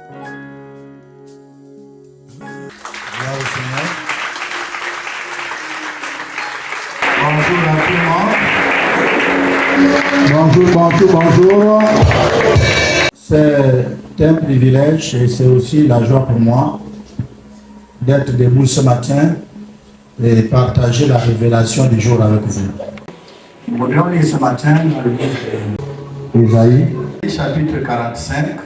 Gloire au Seigneur. Bonjour à tout le monde. Bonjour. C'est un privilège et c'est aussi la joie pour moi d'être debout ce matin et partager la révélation du jour avec vous. Nous voudrions lire ce matin dans le livre d'Ésaïe, chapitre 45.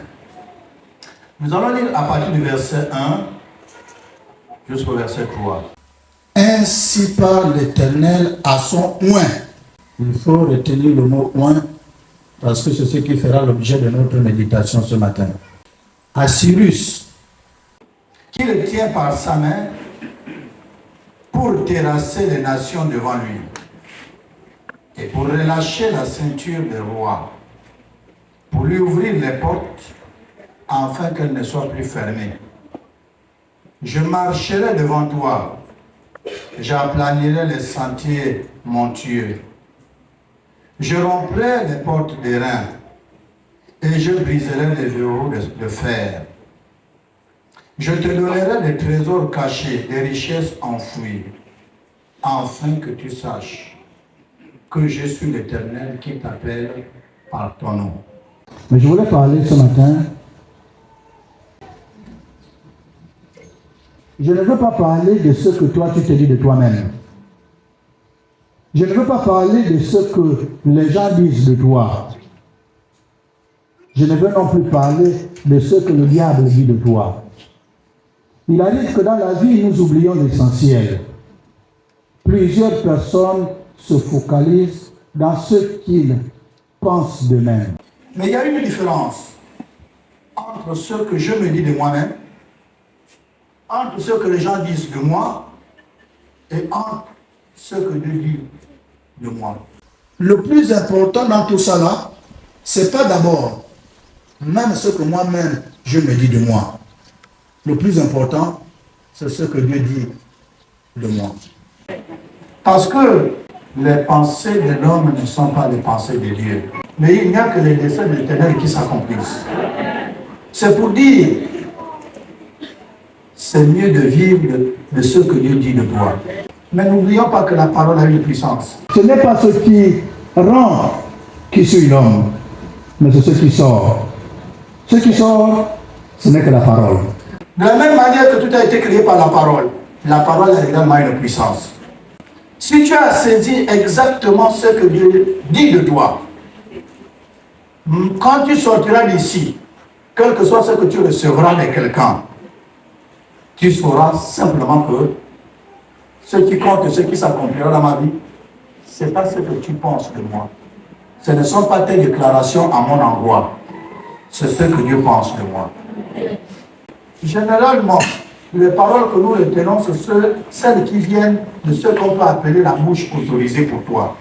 Nous allons lire à partir du verset 1 jusqu'au verset 3. Ainsi parle l'Éternel à son oint. Il faut retenir le mot oint parce que c'est ce qui fera l'objet de notre méditation ce matin. À Cyrus, qui le tient par sa main pour terrasser les nations devant lui et pour relâcher la ceinture des rois, pour lui ouvrir les portes afin qu'elles ne soient plus fermées. Je marcherai devant toi, j'aplanirai les sentiers montueux, je romprai les portes des reins et je briserai les verrous de fer. Je te donnerai des trésors cachés, des richesses enfouies, afin que tu saches que je suis l'Éternel qui t'appelle par ton nom. Mais je voulais parler ce matin. Je ne veux pas parler de ce que toi tu te dis de toi-même. Je ne veux pas parler de ce que les gens disent de toi. Je ne veux non plus parler de ce que le diable dit de toi. Il arrive que dans la vie, nous oublions l'essentiel. Plusieurs personnes se focalisent dans ce qu'ils pensent d'eux-mêmes. Mais il y a une différence entre ce que je me dis de moi-même, entre ce que les gens disent de moi, et entre ce que Dieu dit de moi. Le plus important dans tout ça là, c'est pas d'abord même ce que moi-même je me dis de moi. Le plus important, c'est ce que Dieu dit de moi. Parce que les pensées de l'homme ne sont pas les pensées de Dieu. Mais il n'y a que les desseins de l'Éternel qui s'accomplissent. C'est pour dire, c'est mieux de vivre de ce que Dieu dit de toi. Mais n'oublions pas que la parole a une puissance. Ce n'est pas ce qui rend qui suit l'homme, mais c'est ce qui sort. Ce qui sort, ce n'est que la parole. De la même manière que tout a été créé par la parole a également une puissance. Si tu as saisi exactement ce que Dieu dit de toi, quand tu sortiras d'ici, quel que soit ce que tu recevras de quelqu'un, tu sauras simplement que ce qui compte et ce qui s'accomplira dans ma vie, ce n'est pas ce que tu penses de moi. Ce ne sont pas tes déclarations à mon endroit. C'est ce que Dieu pense de moi. Généralement, les paroles que nous retenons, ce sont celles qui viennent de ce qu'on peut appeler la bouche autorisée pour toi.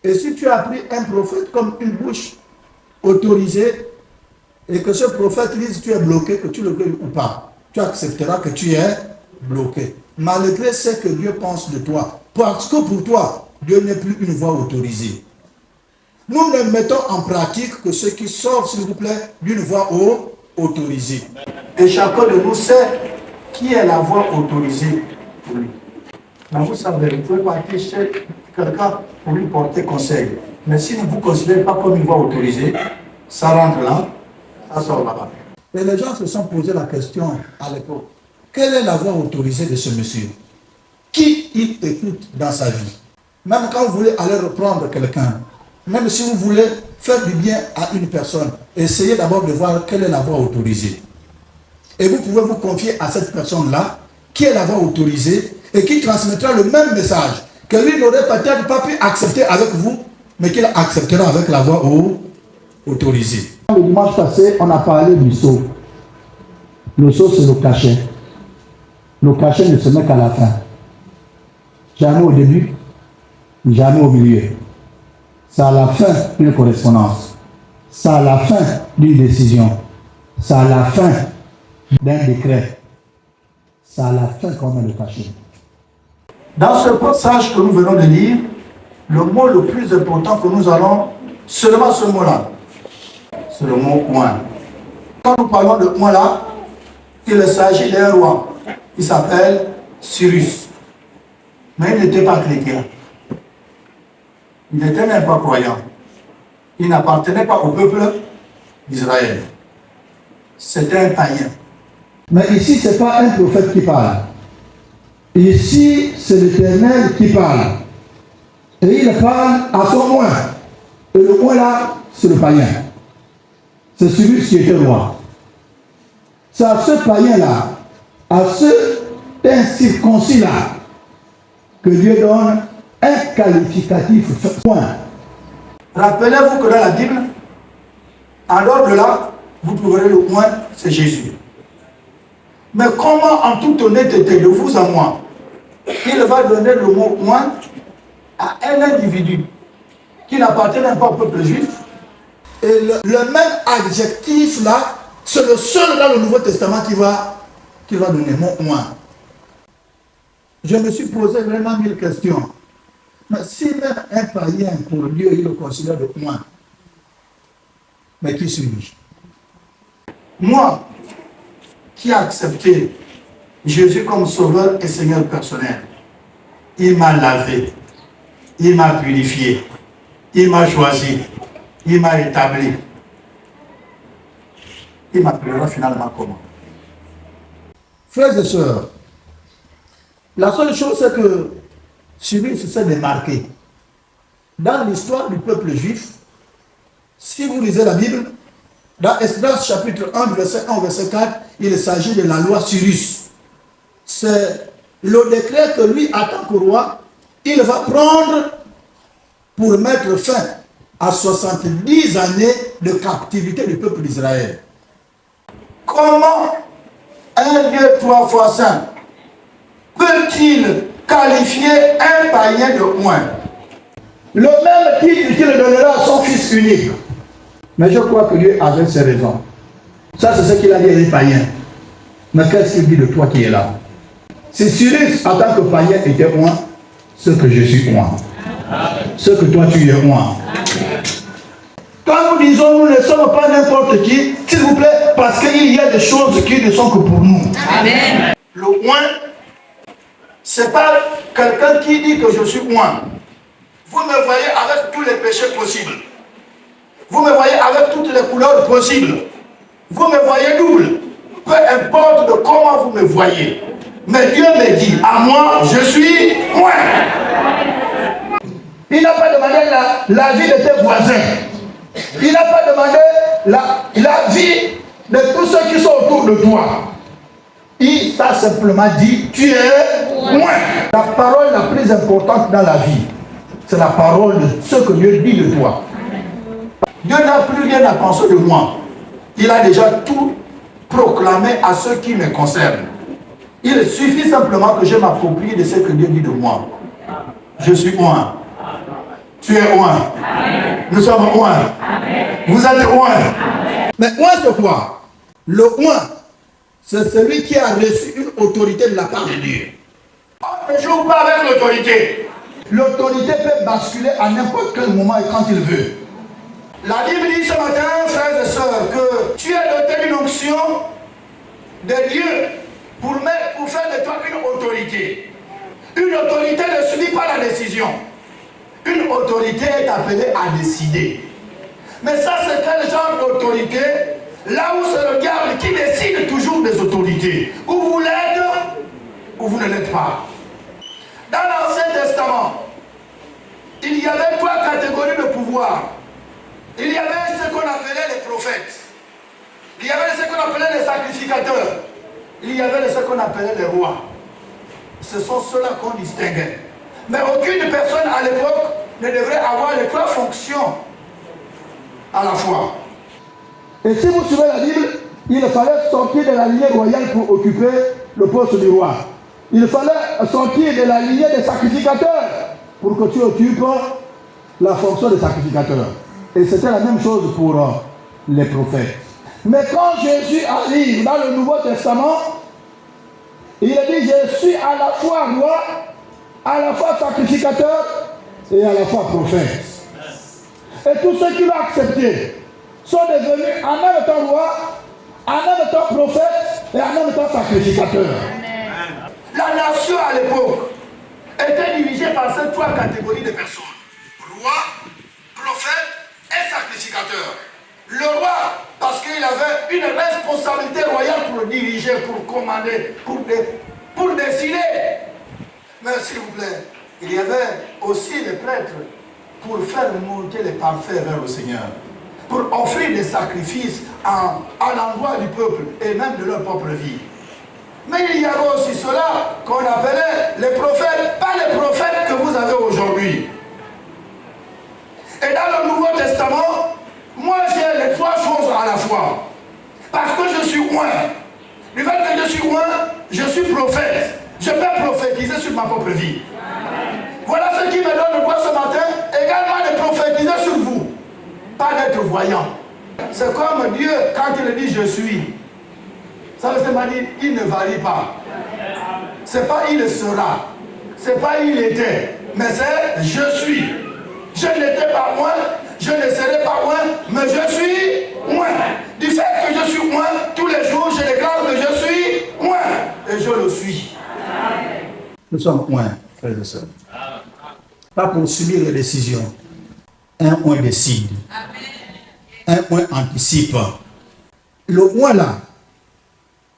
Et si tu as pris un prophète comme une bouche autorisée, et que ce prophète dise que tu es bloqué, que tu le veuilles ou pas, tu accepteras que tu es bloqué. Malgré ce que Dieu pense de toi. Parce que pour toi, Dieu n'est plus une voix autorisée. Nous ne mettons en pratique que ce qui sort, s'il vous plaît, d'une voix autorisée. Et chacun de nous sait qui est la voix autorisée pour lui. Mais vous savez, vous pouvez partir chez quelqu'un pour lui porter conseil. Mais si ne vous considérez pas comme une voix autorisée, ça rentre là, ça sort là-bas. Et les gens se sont posé la question à l'époque. Quelle est la voix autorisée de ce monsieur? Qui il écoute dans sa vie? Même quand vous voulez aller reprendre quelqu'un, même si vous voulez faire du bien à une personne, essayez d'abord de voir quelle est la voix autorisée. Et vous pouvez vous confier à cette personne-là, qui est la voix autorisée, et qui transmettra le même message, que lui n'aurait peut-être pas pu accepter avec vous, mais qu'il acceptera avec la voix autorisée. Le dimanche passé, on a parlé du sceau. Le sceau, c'est le cachet. Le cachet ne se met qu'à la fin. Jamais au début, jamais au milieu. C'est à la fin d'une correspondance. C'est à la fin d'une décision. C'est à la fin d'un décret. C'est à la fin qu'on met le cachet. Dans ce passage que nous venons de lire, le mot le plus important que nous allons, seulement ce mot-là, c'est le mot « oint ». Quand nous parlons de « oint » là, Il s'agit d'un roi. Il s'appelle Cyrus. Mais il n'était pas chrétien. Il n'était même pas croyant. Il n'appartenait pas au peuple d'Israël. C'était un païen. Mais ici, ce n'est pas un prophète qui parle. Ici, c'est l'Éternel qui parle. Et il parle à son oint. Et le oint là, c'est le païen. C'est celui qui était roi. C'est à ce païen-là, à ce incirconcis-là, que Dieu donne un qualificatif oint. Rappelez-vous que dans la Bible, en dehors de là, vous trouverez le oint, c'est Jésus. Mais comment, en toute honnêteté, de vous à moi, il va donner le mot oint à un individu qui n'appartient même pas au peuple juif? Et le même adjectif là, c'est le seul dans le Nouveau Testament qui va donner mon oint. Je me suis posé vraiment 1000 questions. Mais si même un païen, pour Dieu, il le considère de oint, mais qui suis-je? Moi, qui ai accepté Jésus comme sauveur et Seigneur personnel, il m'a lavé, il m'a purifié, il m'a choisi, il m'a établi. Il m'appellera finalement comment? Frères et sœurs, la seule chose c'est que Cyrus s'est démarqué. Dans l'histoire du peuple juif, si vous lisez la Bible, dans Esdras chapitre 1, verset 1, verset 4, il s'agit de la loi Cyrus. C'est le décret que lui, en tant que roi, il va prendre pour mettre fin à 70 années de captivité du peuple d'Israël. Comment un Dieu 3 fois saint peut-il qualifier un païen de oint? Le même titre qu'il donnera à son fils unique. Mais je crois que Dieu avait ses raisons. Ça, c'est ce qu'il a dit à les païens. Mais qu'est-ce qu'il dit de toi qui es là? Si Cyrus, en tant que païen, était oint, ce que je suis oint. Ce que toi tu es oint. Quand nous disons nous ne sommes pas n'importe qui, s'il vous plaît, parce qu'il y a des choses qui ne sont que pour nous. Amen. Le oint, c'est pas quelqu'un qui dit que je suis oint. Vous me voyez avec tous les péchés possibles. Vous me voyez avec toutes les couleurs possibles. Vous me voyez double. Peu importe de comment vous me voyez. Mais Dieu me dit, à moi, je suis oint. Il n'a pas demandé la vie de tes voisins. Il n'a pas demandé la vie de tous ceux qui sont autour de toi. Il t'a simplement dit, tu es moi. La parole la plus importante dans la vie, c'est la parole de ce que Dieu dit de toi. Dieu n'a plus rien à penser de moi. Il a déjà tout proclamé à ceux qui me concernent. Il suffit simplement que je m'approprie de ce que Dieu dit de moi. Je suis moi. Tu es oint. Nous sommes oint. Vous êtes oint. Mais oint c'est quoi? Le oint, c'est celui qui a reçu une autorité de la part de Dieu. On ne joue pas avec l'autorité. L'autorité peut basculer à n'importe quel moment et quand il veut. La Bible dit ce matin, frères et sœurs, que tu es doté d'une onction de Dieu pour faire de toi une autorité. Une autorité ne subit pas la décision. Une autorité est appelée à décider. Mais ça, c'est quel genre d'autorité? Là où c'est le diable qui décide toujours des autorités. Ou vous l'êtes, ou vous ne l'êtes pas. Dans l'Ancien Testament, il y avait 3 catégories de pouvoir. Il y avait ce qu'on appelait les prophètes. Il y avait ce qu'on appelait les sacrificateurs. Il y avait ce qu'on appelait les rois. Ce sont ceux-là qu'on distinguait. Mais aucune personne à l'époque ne devrait avoir les 3 fonctions à la fois. Et si vous suivez la Bible, il fallait sortir de la lignée royale pour occuper le poste du roi. Il fallait sortir de la lignée des sacrificateurs pour que tu occupes la fonction de sacrificateur. Et c'était la même chose pour les prophètes. Mais quand Jésus arrive dans le Nouveau Testament, il dit, je suis à la fois roi, à la fois sacrificateur et à la fois prophète. Et tous ceux qui l'ont accepté sont devenus en même temps roi, en même temps prophète et en même temps sacrificateur. La nation à l'époque était dirigée par ces trois catégories de personnes. Roi, prophète et sacrificateur. Le roi, parce qu'il avait une responsabilité royale pour diriger, pour commander, pour décider. Mais s'il vous plaît, il y avait aussi les prêtres pour faire monter les parfaits vers le Seigneur, pour offrir des sacrifices à l'endroit du peuple et même de leur propre vie. Mais il y avait aussi cela qu'on appelait les prophètes, pas les prophètes que vous avez aujourd'hui. Et dans le Nouveau Testament, moi j'ai les trois choses à la fois. Parce que je suis oint. Du fait que je suis oint, je suis prophète. Je peux prophétiser sur ma propre vie. Voilà ce qui me donne le droit ce matin, également de prophétiser sur vous. Pas d'être voyant. C'est comme Dieu, quand il dit je suis. Ça veut dire il ne varie pas. C'est pas il sera. C'est pas il était. Mais c'est je suis. Je n'étais pas moi, je ne serai pas moi, mais je suis moi. Du fait que je suis moi, tous les jours je déclare que je suis moi. Et je le suis. Nous sommes moi, frères et sœurs. Pas pour subir les décisions. Un point décide. Un point anticipe. Le point là,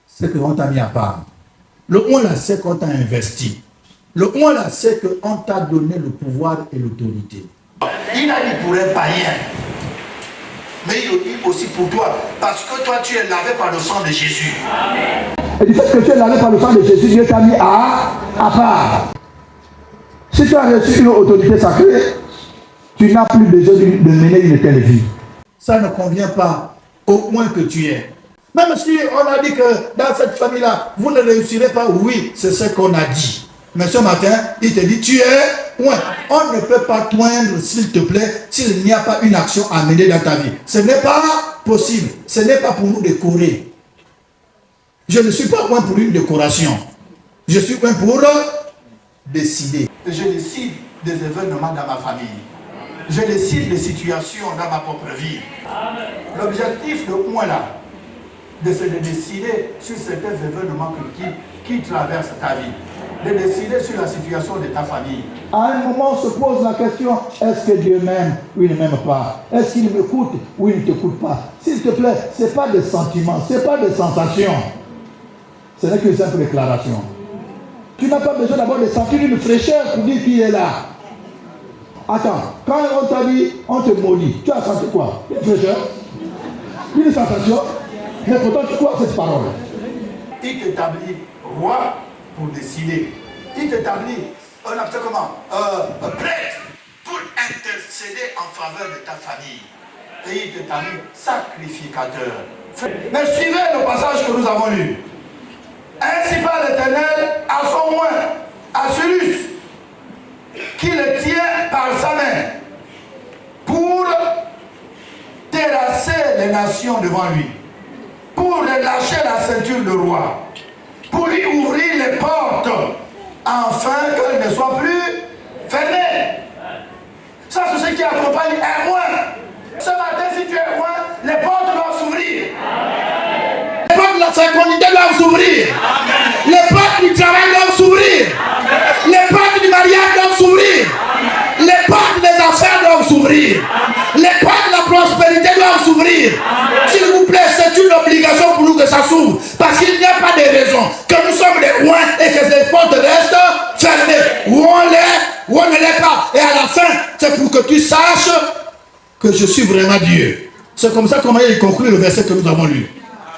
c'est qu'on t'a mis à part. Le point là, c'est qu'on t'a investi. Le point là, c'est qu'on t'a donné le pouvoir et l'autorité. Il a dit pour un païen, mais il le dit aussi pour toi, parce que toi tu es lavé par le sang de Jésus. Et du fait que tu es lavé par le sang de Jésus, Dieu t'a mis à part. Si tu as reçu une autorité sacrée, tu n'as plus besoin de mener une telle vie. Ça ne convient pas au point que tu es. Même si on a dit que dans cette famille-là, vous ne réussirez pas, oui, c'est ce qu'on a dit. Mais ce matin, il te dit, tu es oint. On ne peut pas t'oindre, s'il te plaît, s'il n'y a pas une action à mener dans ta vie. Ce n'est pas possible. Ce n'est pas pour nous décorer. Je ne suis pas oint pour une décoration. Je suis oint pour décider. Je décide des événements dans ma famille. Je décide des situations dans ma propre vie. L'objectif de moi là, c'est de décider sur certains événements qui traversent ta vie. De décider sur la situation de ta famille. À un moment, on se pose la question, est-ce que Dieu m'aime ou il ne m'aime pas? Est-ce qu'il m'écoute ou il ne t'écoute pas? S'il te plaît, ce n'est pas des sentiments, ce n'est pas des sensations. Ce n'est qu'une simple déclaration. Tu n'as pas besoin d'abord de sentir une fraîcheur pour dire qui est là. Attends, quand on t'a dit, on te maudit, tu as senti quoi? Une fraîcheur? Une sensation? Mais pourtant tu crois cette parole. Il t'établit roi pour décider. Il t'établit, on appelle comment? Prêtre pour intercéder en faveur de ta famille. Et il t'établit sacrificateur. Mais suivez le passage que nous avons lu. Ainsi parle l'Éternel à son oint, à Cyrus, qui le tient par sa main, pour terrasser les nations devant lui, pour relâcher la ceinture de roi, pour lui ouvrir les portes, afin qu'elles ne soient plus fermées. Ça, c'est ce qui accompagne un oint. Ce matin, si tu es oint, les portes doivent s'ouvrir. Les portes de la fécondité doivent s'ouvrir. Les portes du travail doivent s'ouvrir. Les portes du mariage doivent s'ouvrir. Les portes des affaires doivent s'ouvrir. Les portes de la prospérité doivent s'ouvrir. S'il vous plaît, c'est une obligation pour nous que ça s'ouvre. Parce qu'il n'y a pas de raison que nous sommes des oints et que ces portes restent fermées. Où on l'est, où on ne l'est pas. Et à la fin, c'est pour que tu saches que je suis vraiment Dieu. C'est comme ça comment il conclut le verset que nous avons lu.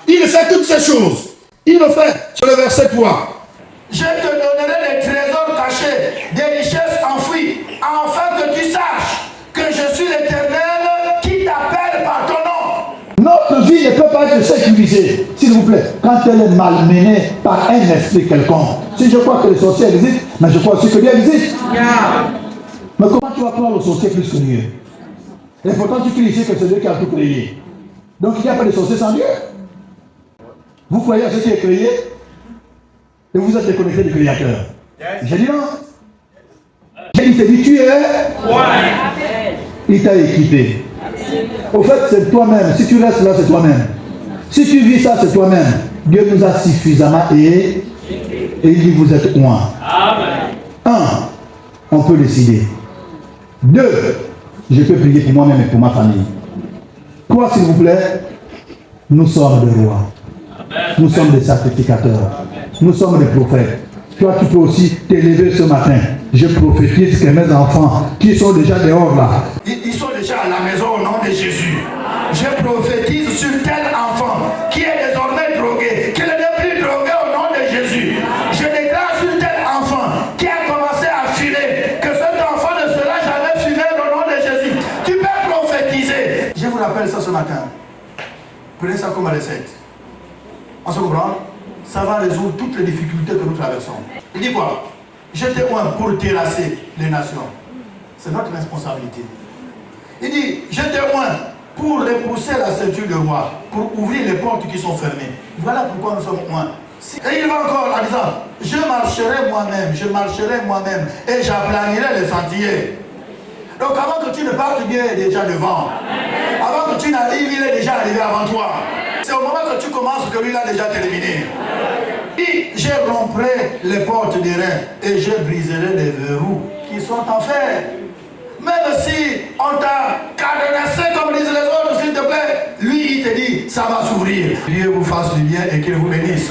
Il fait toutes ces choses. Il le fait sur le verset 3. Je te donnerai des trésors cachés, des richesses enfouies, afin que tu saches que je suis l'Éternel qui t'appelle par ton nom. Notre vie ne peut pas être sécurisée, s'il vous plaît, quand elle est malmenée par un esprit quelconque. Si je crois que les sorciers existent, mais je crois aussi que Dieu existe. Mais comment tu vas croire aux sorciers plus que Dieu? Et pourtant tu cries ici que c'est Dieu qui a tout créé. Donc il n'y a pas de sorciers sans Dieu. Vous croyez à ce qui est créé et vous êtes déconnecté du Créateur. J'ai dit non. Il te dit tu es. Il t'a équipé. Au fait, c'est toi-même. Si tu restes là, c'est toi-même. Si tu vis ça, c'est toi-même. Dieu nous a suffisamment et il dit vous êtes loin. Un, on peut décider. Deux, je peux prier pour moi-même et pour ma famille. Trois, s'il vous plaît, nous sommes des rois. Nous sommes des sacrificateurs. Nous sommes des prophètes. Toi, tu peux aussi t'élever ce matin. Je prophétise que mes enfants qui sont déjà dehors là, ils sont déjà à la maison au nom de Jésus. Je prophétise sur tel enfant qui est désormais drogué, qu'il n'est plus drogué au nom de Jésus. Je déclare sur tel enfant qui a commencé à fumer, que cet enfant ne sera jamais fumé au nom de Jésus. Tu peux prophétiser. Je vous rappelle ça ce matin. Prenez ça comme recette. On se comprend? Ça va résoudre toutes les difficultés que nous traversons. Il dit quoi? Je témoigne pour terrasser les nations. C'est notre responsabilité. Il dit, je témoigne pour repousser la ceinture de roi, pour ouvrir les portes qui sont fermées. Voilà pourquoi nous sommes loin. Et il va encore en disant, je marcherai moi-même, et j'aplanirai les sentiers. Donc avant que tu ne partes, Dieu est déjà devant. Avant que tu n'arrives, il est déjà arrivé avant toi. C'est au moment que tu commences que lui a déjà terminé. Et je romprai les portes des reins et je briserai les verrous qui sont en fer. Même si on t'a cadenassé comme disent les autres, s'il te plaît, lui il te dit, ça va s'ouvrir. Dieu vous fasse du bien et qu'il vous bénisse.